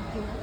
video.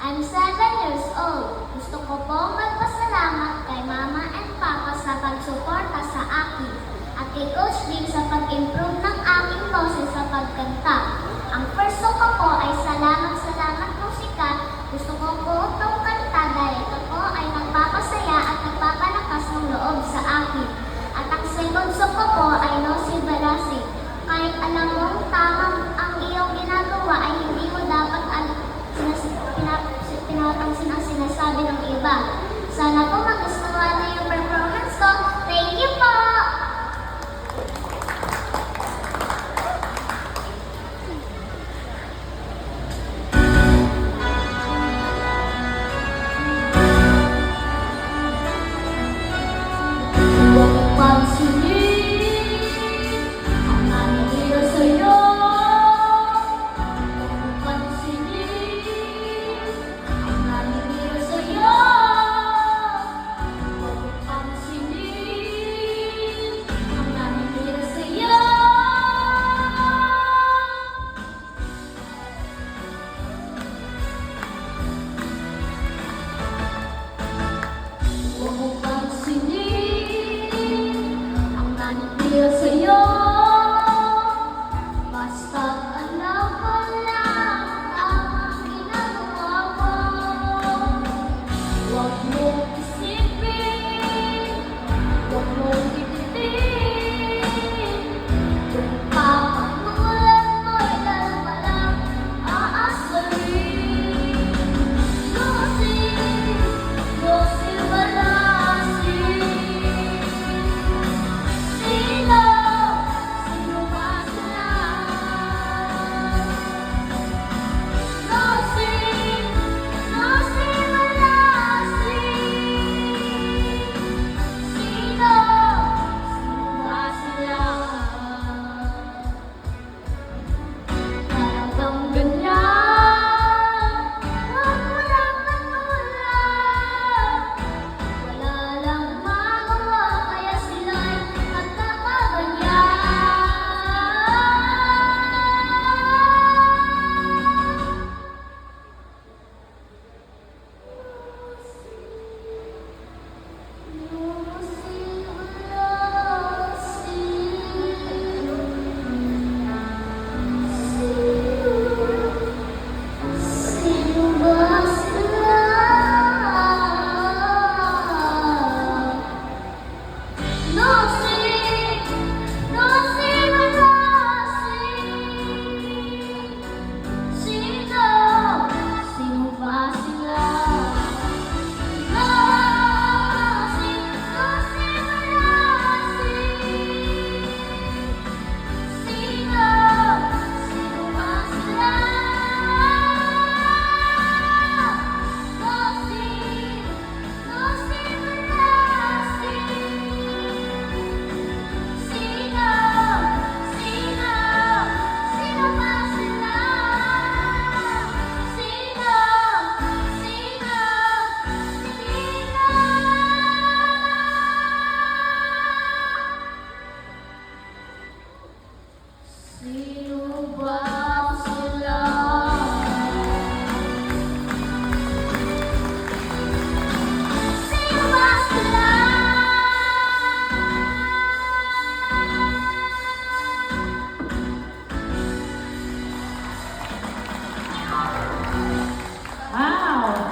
I'm 7 years old. Gusto ko pong magpasalamat kay Mama and Papa sa pagsuporta sa akin at kay Coach Ding sa pag-improve ng aking boses sa pagkanta. Ang first song ko po ay Salamat Salamat Musika. Gusto ko po itong kanta dahil ito po ay nagpapasaya at nagpapalakas ng loob sa akin. At ang second song ko po ay No Si Barasi. Kahit alam mong tama ang iyong ginagawa ay hindi mo dapat pinapansin ang sinasabi ng iba. Sana po magustuhan na yung performance ko. Thank you po! Huwag mong isipin, huwag mong ipitin. Kung papanulan mo'y dalawa lang aasarin. Lusin, lusin, walasin. Sino, sino ba sila? Lusin, lusin, walasin. Sino, sino ba sila? Talagang ganyan, huwag mo lang manulan. Wala lang magawa, kaya sila'y nagkakaganyan. Lusin, walasin. Sino ba sila? Lusin, lusin, walasin. Sino, sino ba sila? Lusin, lusin, walasin. Sino, sino ba sila? Lusin, lusin, walasin. Sino, sino, sino ba sila? Sino, sino, sino?